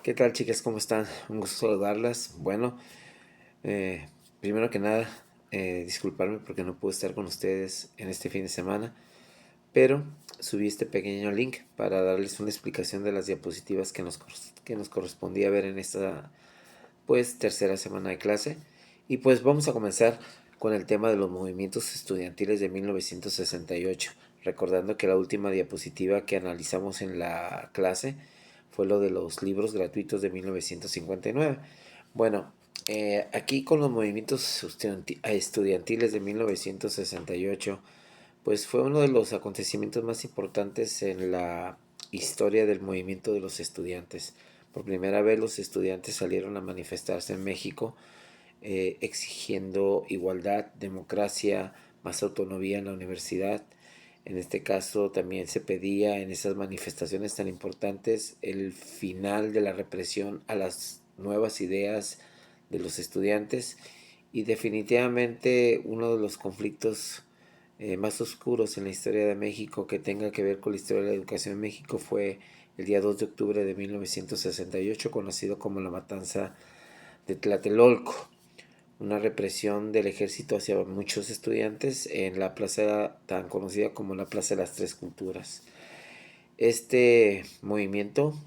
¿Qué tal, chicas? ¿Cómo están? Un gusto saludarlas. Bueno, eh, primero que nada, disculparme porque no pude estar con ustedes en este fin de semana, pero subí este pequeño link para darles una explicación de las diapositivas que nos correspondía ver en esta, pues, tercera semana de clase. Y pues vamos a comenzar con el tema de los movimientos estudiantiles de 1968, recordando que la última diapositiva que analizamos en la clase fue lo de los libros gratuitos de 1959. Bueno, aquí con los movimientos estudiantiles de 1968, pues fue uno de los acontecimientos más importantes en la historia del movimiento de los estudiantes. Por primera vez los estudiantes salieron a manifestarse en México, exigiendo igualdad, democracia, más autonomía en la universidad. En este caso también se pedía en esas manifestaciones tan importantes el final de la represión a las nuevas ideas de los estudiantes, y definitivamente uno de los conflictos más oscuros en la historia de México que tenga que ver con la historia de la educación en México fue el día 2 de octubre de 1968, conocido como la matanza de Tlatelolco, una represión del ejército hacia muchos estudiantes en la plaza tan conocida como la Plaza de las Tres Culturas. Este movimiento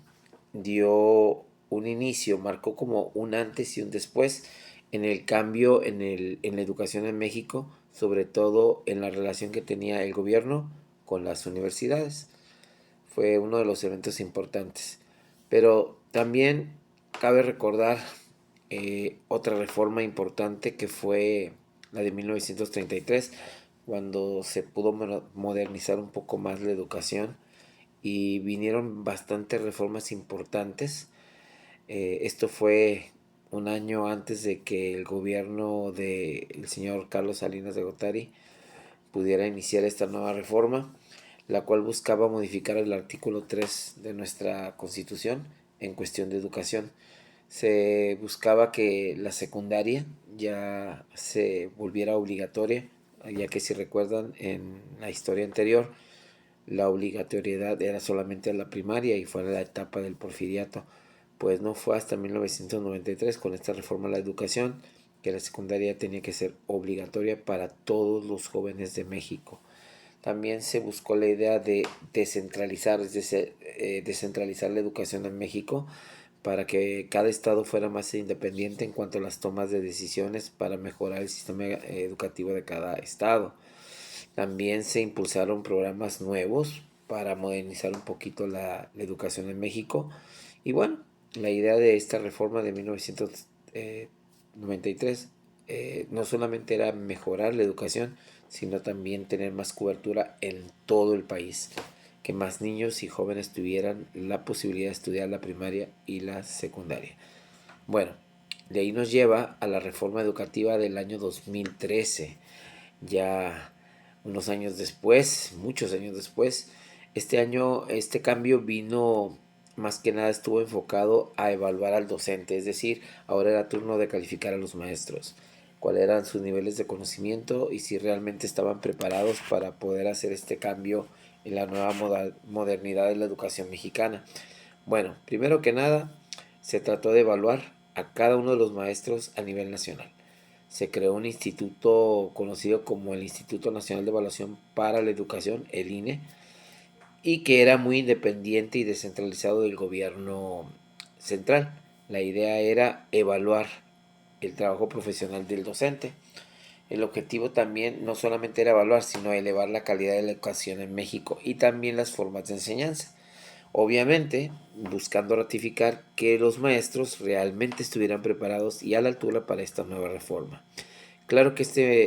dio un inicio, marcó como un antes y un después en el cambio en la educación en México, sobre todo en la relación que tenía el gobierno con las universidades. Fue uno de los eventos importantes. Pero también cabe recordar otra reforma importante que fue la de 1933, cuando se pudo modernizar un poco más la educación y vinieron bastantes reformas importantes. Esto fue un año antes de que el gobierno del señor Carlos Salinas de Gortari pudiera iniciar esta nueva reforma, la cual buscaba modificar el artículo 3 de nuestra Constitución en cuestión de educación. Se buscaba que la secundaria ya se volviera obligatoria, ya que si recuerdan en la historia anterior, la obligatoriedad era solamente a la primaria y fue la etapa del porfiriato. Pues no fue hasta 1993 con esta reforma a la educación que la secundaria tenía que ser obligatoria para todos los jóvenes de México. También se buscó la idea de descentralizar, es decir, descentralizar la educación en México para que cada estado fuera más independiente en cuanto a las tomas de decisiones para mejorar el sistema educativo de cada estado. También se impulsaron programas nuevos para modernizar un poquito la educación en México. Y bueno, la idea de esta reforma de 1993 no solamente era mejorar la educación, sino también tener más cobertura en todo el país, que más niños y jóvenes tuvieran la posibilidad de estudiar la primaria y la secundaria. Bueno, de ahí nos lleva a la reforma educativa del año 2013, ya unos años después, muchos años después. Este cambio vino, más que nada estuvo enfocado a evaluar al docente, es decir, ahora era turno de calificar a los maestros, cuáles eran sus niveles de conocimiento y si realmente estaban preparados para poder hacer este cambio en la nueva modernidad de la educación mexicana. Bueno, primero que nada, se trató de evaluar a cada uno de los maestros a nivel nacional. Se creó un instituto conocido como el Instituto Nacional de Evaluación para la Educación, el INE, y que era muy independiente y descentralizado del gobierno central. La idea era evaluar el trabajo profesional del docente. El objetivo también no solamente era evaluar, sino elevar la calidad de la educación en México y también las formas de enseñanza. Obviamente, buscando ratificar que los maestros realmente estuvieran preparados y a la altura para esta nueva reforma. Claro que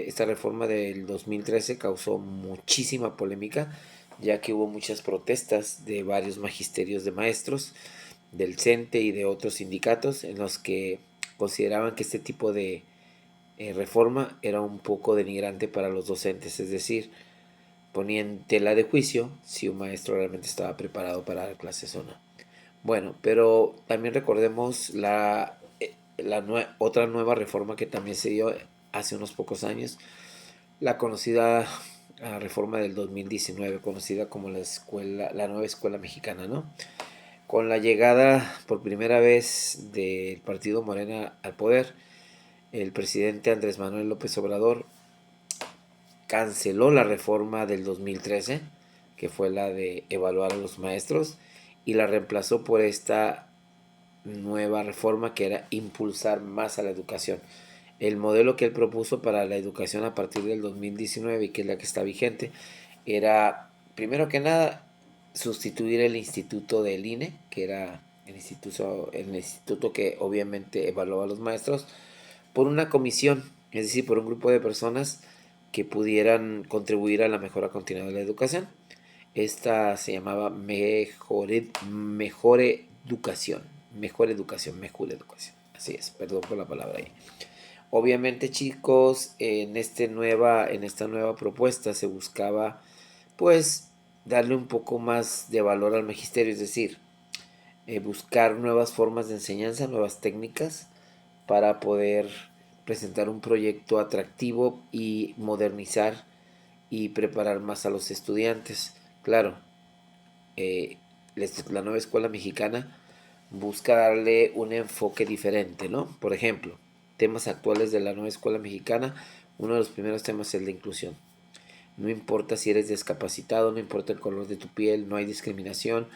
esta reforma del 2013 causó muchísima polémica, ya que hubo muchas protestas de varios magisterios de maestros, del CENTE y de otros sindicatos, en los que consideraban que este tipo de reforma era un poco denigrante para los docentes, es decir, ponía en tela de juicio si un maestro realmente estaba preparado para dar clases o no. Bueno, pero también recordemos otra nueva reforma que también se dio hace unos pocos años, la conocida reforma del 2019, conocida como la nueva escuela mexicana, ¿no? Con la llegada por primera vez del partido Morena al poder, el presidente Andrés Manuel López Obrador canceló la reforma del 2013, que fue la de evaluar a los maestros, y la reemplazó por esta nueva reforma que era impulsar más a la educación. El modelo que él propuso para la educación a partir del 2019, y que es la que está vigente, era, primero que nada, sustituir el instituto del INE, que era el instituto que obviamente evaluaba a los maestros, por una comisión, es decir, por un grupo de personas que pudieran contribuir a la mejora continua de la educación. Esta se llamaba Mejor Educación. Así es, perdón por la palabra ahí. Obviamente, chicos, en esta nueva propuesta se buscaba, pues, darle un poco más de valor al magisterio, es decir, buscar nuevas formas de enseñanza, nuevas técnicas para poder presentar un proyecto atractivo y modernizar y preparar más a los estudiantes. Claro, eh, la nueva escuela mexicana busca darle un enfoque diferente, ¿no? Por ejemplo, temas actuales de la nueva escuela mexicana, uno de los primeros temas es la inclusión. No importa si eres discapacitado, no importa el color de tu piel, no hay discriminación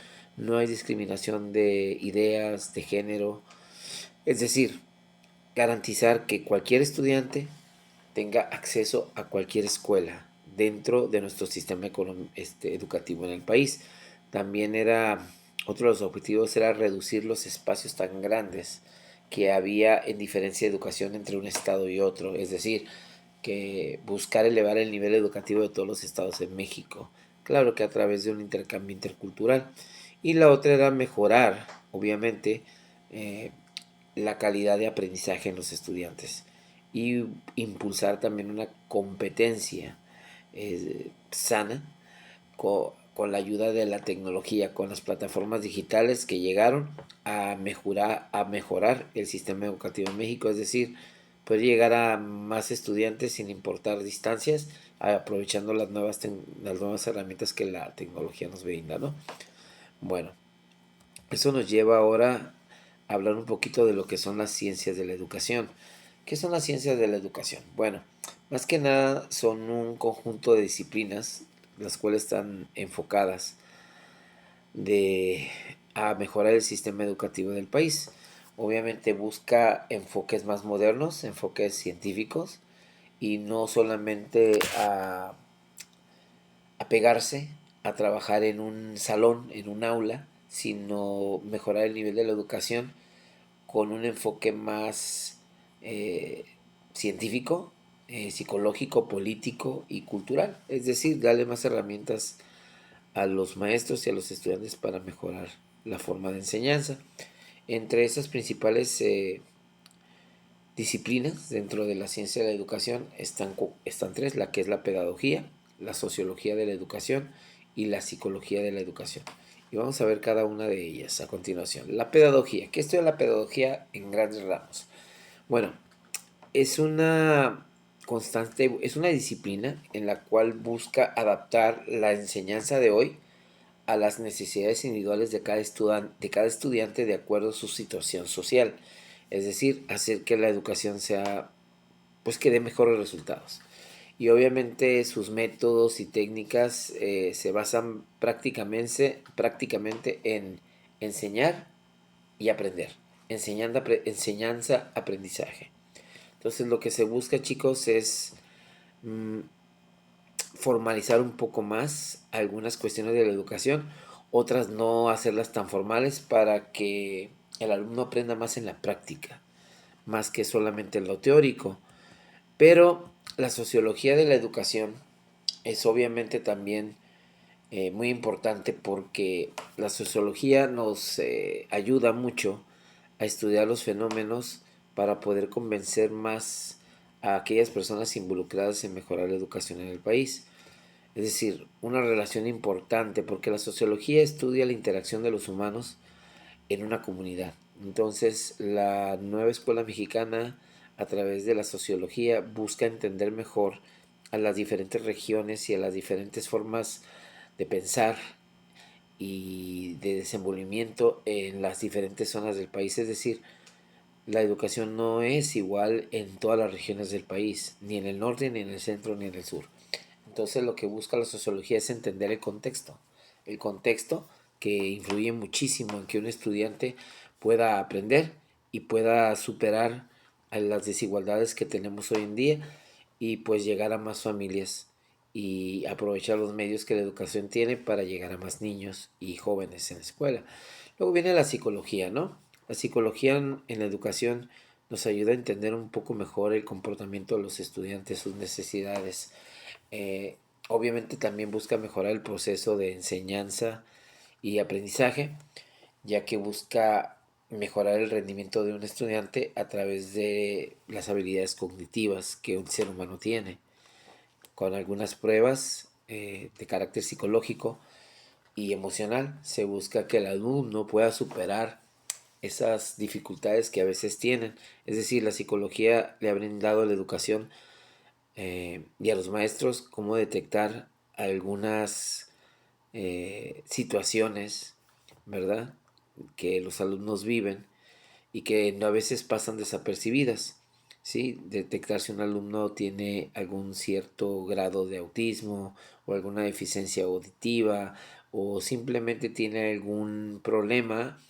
de ideas, de género. Es decir, garantizar que cualquier estudiante tenga acceso a cualquier escuela dentro de nuestro sistema educativo en el país. También otro de los objetivos era reducir los espacios tan grandes que había en diferencia de educación entre un estado y otro, es decir, que buscar elevar el nivel educativo de todos los estados en México, claro que a través de un intercambio intercultural. Y la otra era mejorar, obviamente, eh, la calidad de aprendizaje en los estudiantes y impulsar también una competencia sana con la ayuda de la tecnología, con las plataformas digitales que llegaron a mejorar el sistema educativo en México, es decir, poder llegar a más estudiantes sin importar distancias, aprovechando las nuevas herramientas que la tecnología nos brinda, ¿no? Bueno, eso nos lleva ahora a hablar un poquito de lo que son las ciencias de la educación. ¿Qué son las ciencias de la educación? Bueno, más que nada son un conjunto de disciplinas las cuales están enfocadas a mejorar el sistema educativo del país. Obviamente busca enfoques más modernos, enfoques científicos, y no solamente a pegarse a trabajar en un salón, en un aula, sino mejorar el nivel de la educación con un enfoque más científico, psicológico, político y cultural. Es decir, darle más herramientas a los maestros y a los estudiantes para mejorar la forma de enseñanza. Entre esas principales disciplinas dentro de la ciencia de la educación están tres, la que es la pedagogía, la sociología de la educación y la psicología de la educación. Y vamos a ver cada una de ellas a continuación. La pedagogía. ¿Qué estudia la pedagogía en grandes ramos? Bueno, es una disciplina en la cual busca adaptar la enseñanza de hoy a las necesidades individuales de cada estudiante de acuerdo a su situación social. Es decir, hacer que la educación sea, pues que dé mejores resultados. Y obviamente sus métodos y técnicas se basan prácticamente en enseñar y aprender. Enseñanza, aprendizaje. Entonces lo que se busca, chicos, es mm, formalizar un poco más algunas cuestiones de la educación, otras no hacerlas tan formales para que el alumno aprenda más en la práctica, más que solamente en lo teórico. Pero la sociología de la educación es obviamente también muy importante, porque la sociología nos ayuda mucho a estudiar los fenómenos para poder convencer más a aquellas personas involucradas en mejorar la educación en el país. Es decir, una relación importante, porque la sociología estudia la interacción de los humanos en una comunidad. Entonces, la nueva escuela mexicana, a través de la sociología, busca entender mejor a las diferentes regiones y a las diferentes formas de pensar y de desenvolvimiento en las diferentes zonas del país. Es decir, la educación no es igual en todas las regiones del país, ni en el norte, ni en el centro, ni en el sur. Entonces lo que busca la sociología es entender el contexto que influye muchísimo en que un estudiante pueda aprender y pueda superar a las desigualdades que tenemos hoy en día y pues llegar a más familias y aprovechar los medios que la educación tiene para llegar a más niños y jóvenes en la escuela. Luego viene la psicología, ¿no? La psicología en la educación nos ayuda a entender un poco mejor el comportamiento de los estudiantes, sus necesidades. Eh, Obviamente también busca mejorar el proceso de enseñanza y aprendizaje, ya que busca mejorar el rendimiento de un estudiante a través de las habilidades cognitivas que un ser humano tiene, con algunas pruebas de carácter psicológico y emocional. Se busca que el alumno pueda superar esas dificultades que a veces tienen. Es decir, la psicología le ha brindado a la educación y a los maestros cómo detectar algunas situaciones, ¿verdad? Que los alumnos viven y que a veces pasan desapercibidas. ¿Sí? Detectar si un alumno tiene algún cierto grado de autismo o alguna deficiencia auditiva o simplemente tiene algún problema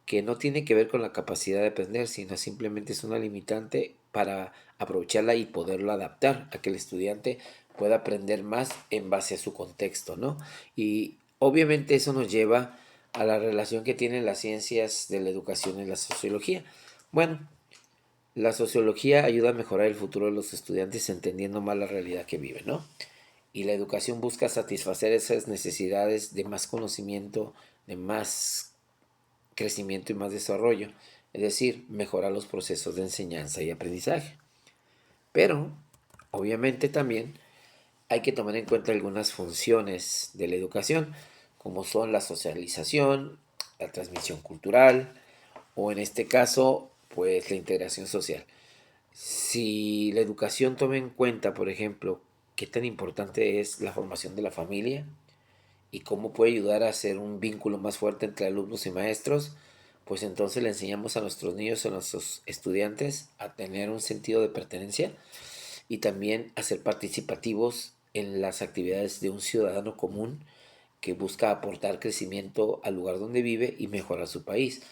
que no tiene que ver con la capacidad de aprender, sino simplemente es una limitante para aprovecharla y poderlo adaptar a que el estudiante pueda aprender más en base a su contexto, ¿no? Y obviamente eso nos lleva a la relación que tienen las ciencias de la educación y la sociología. Bueno, la sociología ayuda a mejorar el futuro de los estudiantes entendiendo más la realidad que viven, ¿no? Y la educación busca satisfacer esas necesidades de más conocimiento, de más crecimiento y más desarrollo, es decir, mejorar los procesos de enseñanza y aprendizaje. Pero, obviamente también hay que tomar en cuenta algunas funciones de la educación, como son la socialización, la transmisión cultural o en este caso, pues la integración social. Si la educación toma en cuenta, por ejemplo, qué tan importante es la formación de la familia, y cómo puede ayudar a hacer un vínculo más fuerte entre alumnos y maestros, pues entonces le enseñamos a nuestros niños, a nuestros estudiantes a tener un sentido de pertenencia y también a ser participativos en las actividades de un ciudadano común que busca aportar crecimiento al lugar donde vive y mejorar su país.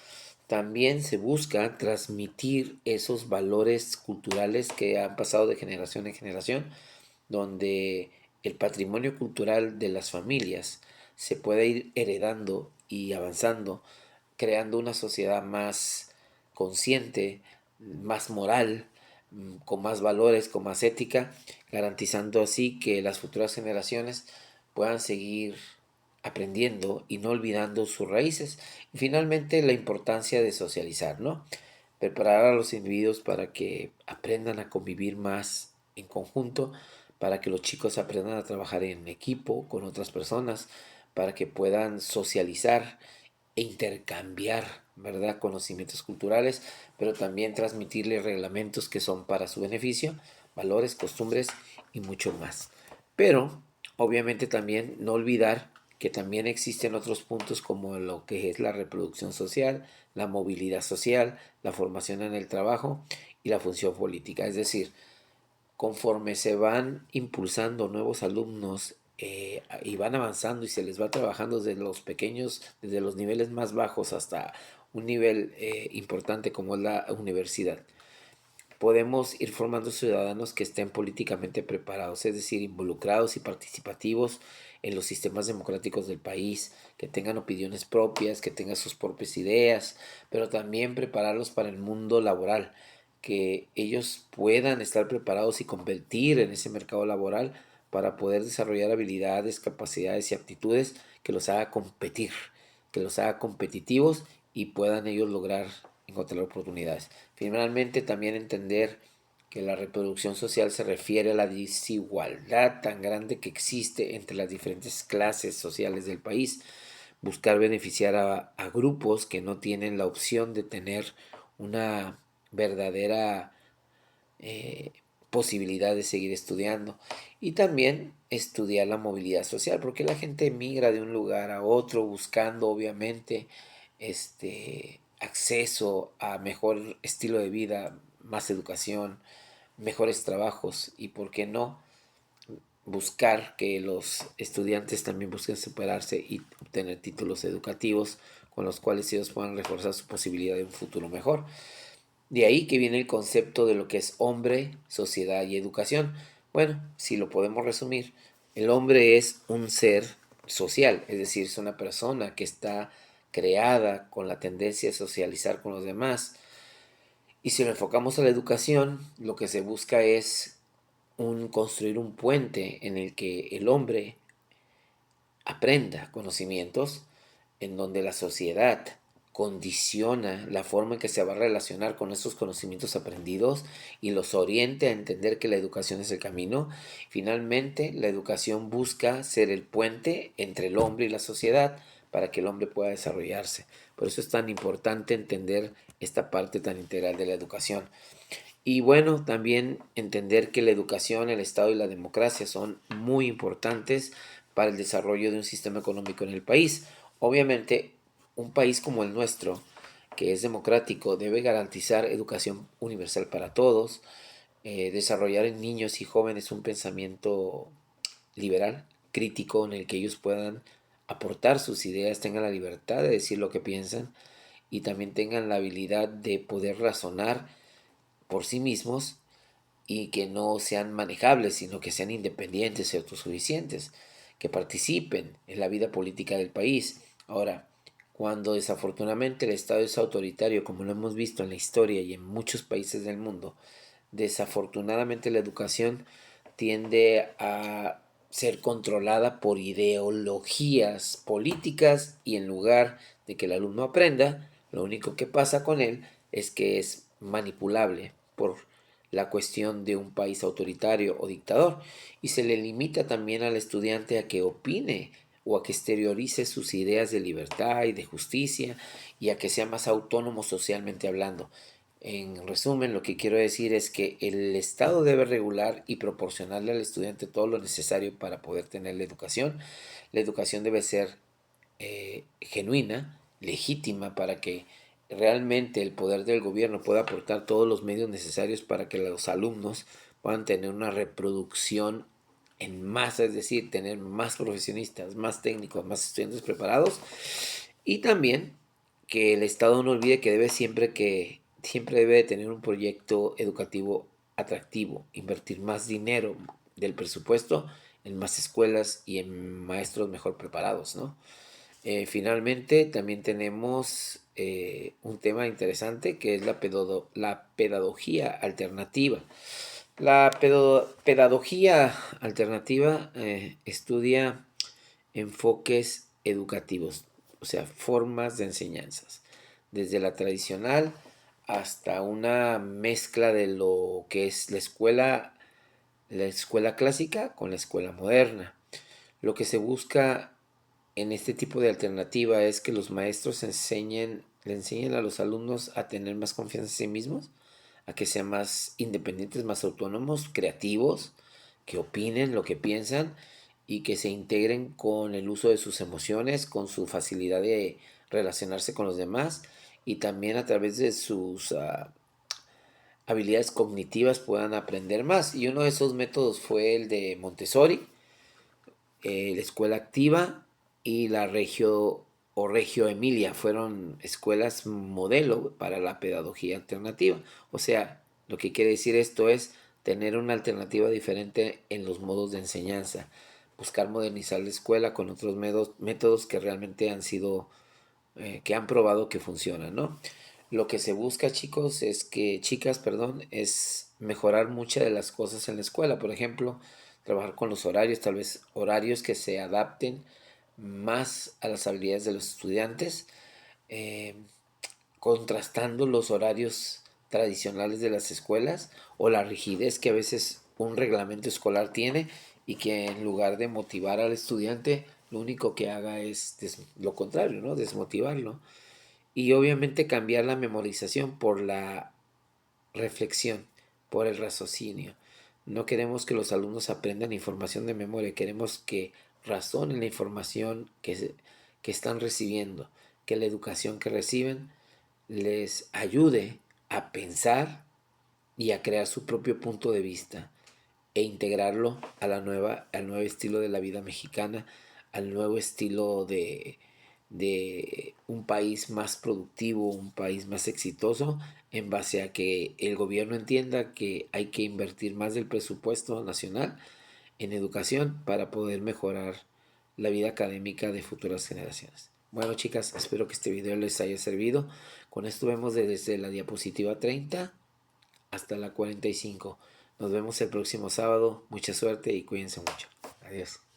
También se busca transmitir esos valores culturales que han pasado de generación en generación, donde el patrimonio cultural de las familias se puede ir heredando y avanzando, creando una sociedad más consciente, más moral, con más valores, con más ética, garantizando así que las futuras generaciones puedan seguir aprendiendo y no olvidando sus raíces. Y finalmente la importancia de socializar, ¿no? Preparar a los individuos para que aprendan a convivir más en conjunto, para que los chicos aprendan a trabajar en equipo con otras personas, para que puedan socializar e intercambiar, ¿verdad? Conocimientos culturales, pero también transmitirles reglamentos que son para su beneficio, valores, costumbres y mucho más. Pero, obviamente también no olvidar que también existen otros puntos como lo que es la reproducción social, la movilidad social, la formación en el trabajo y la función política. Es decir, conforme se van impulsando nuevos alumnos y van avanzando y se les va trabajando desde los pequeños, desde los niveles más bajos hasta un nivel importante como es la universidad, podemos ir formando ciudadanos que estén políticamente preparados, es decir, involucrados y participativos en los sistemas democráticos del país, que tengan opiniones propias, que tengan sus propias ideas, pero también prepararlos para el mundo laboral, que ellos puedan estar preparados y competir en ese mercado laboral para poder desarrollar habilidades, capacidades y aptitudes que los haga competir, que los haga competitivos y puedan ellos lograr encontrar oportunidades. Finalmente, también entender que la reproducción social se refiere a la desigualdad tan grande que existe entre las diferentes clases sociales del país. Buscar beneficiar a grupos que no tienen la opción de tener una verdadera posibilidad de seguir estudiando y también estudiar la movilidad social, porque la gente migra de un lugar a otro buscando obviamente acceso a mejor estilo de vida, más educación, mejores trabajos y por qué no buscar que los estudiantes también busquen superarse y obtener títulos educativos con los cuales ellos puedan reforzar su posibilidad de un futuro mejor. De ahí que viene el concepto de lo que es hombre, sociedad y educación. Bueno, si lo podemos resumir, el hombre es un ser social, es decir, es una persona que está creada con la tendencia a socializar con los demás. Y si lo enfocamos a la educación, lo que se busca es construir un puente en el que el hombre aprenda conocimientos, en donde la sociedad condiciona la forma en que se va a relacionar con esos conocimientos aprendidos y los oriente a entender que la educación es el camino. Finalmente, la educación busca ser el puente entre el hombre y la sociedad para que el hombre pueda desarrollarse. Por eso es tan importante entender esta parte tan integral de la educación. Y bueno, también entender que la educación, el Estado y la democracia son muy importantes para el desarrollo de un sistema económico en el país. Obviamente, un país como el nuestro, que es democrático, debe garantizar educación universal para todos, desarrollar en niños y jóvenes un pensamiento liberal, crítico, en el que ellos puedan aportar sus ideas, tengan la libertad de decir lo que piensan y también tengan la habilidad de poder razonar por sí mismos y que no sean manejables, sino que sean independientes y autosuficientes, que participen en la vida política del país. Ahora, cuando desafortunadamente el Estado es autoritario, como lo hemos visto en la historia y en muchos países del mundo, desafortunadamente la educación tiende a ser controlada por ideologías políticas y en lugar de que el alumno aprenda, lo único que pasa con él es que es manipulable por la cuestión de un país autoritario o dictador y se le limita también al estudiante a que opine o a que exteriorice sus ideas de libertad y de justicia y a que sea más autónomo socialmente hablando. En resumen, lo que quiero decir es que el Estado debe regular y proporcionarle al estudiante todo lo necesario para poder tener la educación. La educación debe ser genuina, legítima, para que realmente el poder del gobierno pueda aportar todos los medios necesarios para que los alumnos puedan tener una reproducción en masa, es decir, tener más profesionistas, más técnicos, más estudiantes preparados y también que el Estado no olvide que siempre debe de tener un proyecto educativo atractivo, invertir más dinero del presupuesto en más escuelas y en maestros mejor preparados, ¿no? Finalmente, también tenemos un tema interesante que es la pedagogía alternativa. La pedagogía alternativa estudia enfoques educativos, o sea, formas de enseñanzas, desde la tradicional hasta una mezcla de lo que es la escuela clásica con la escuela moderna. Lo que se busca en este tipo de alternativa es que los maestros le enseñen a los alumnos a tener más confianza en sí mismos, a que sean más independientes, más autónomos, creativos, que opinen lo que piensan y que se integren con el uso de sus emociones, con su facilidad de relacionarse con los demás y también a través de sus habilidades cognitivas puedan aprender más. Y uno de esos métodos fue el de Montessori, la escuela activa y la Regio Emilia fueron escuelas modelo para la pedagogía alternativa. O sea, lo que quiere decir esto es tener una alternativa diferente en los modos de enseñanza, buscar modernizar la escuela con otros métodos que realmente que han probado que funcionan, ¿no? Lo que se busca, chicas, perdón, es mejorar muchas de las cosas en la escuela. Por ejemplo, trabajar con los horarios, tal vez horarios que se adapten más a las habilidades de los estudiantes, eh, contrastando los horarios tradicionales de las escuelas o la rigidez que a veces un reglamento escolar tiene y que en lugar de motivar al estudiante, lo único que haga es lo contrario, ¿no? Desmotivarlo. Y obviamente cambiar la memorización por la reflexión, por el raciocinio. No queremos que los alumnos aprendan información de memoria, queremos que razonen la información que están recibiendo, que la educación que reciben les ayude a pensar y a crear su propio punto de vista e integrarlo a al nuevo estilo de la vida mexicana, al nuevo estilo de un país más productivo, un país más exitoso, en base a que el gobierno entienda que hay que invertir más del presupuesto nacional en educación para poder mejorar la vida académica de futuras generaciones. Bueno, chicas, espero que este video les haya servido. Con esto vemos desde la diapositiva 30 hasta la 45. Nos vemos el próximo sábado. Mucha suerte y cuídense mucho. Adiós.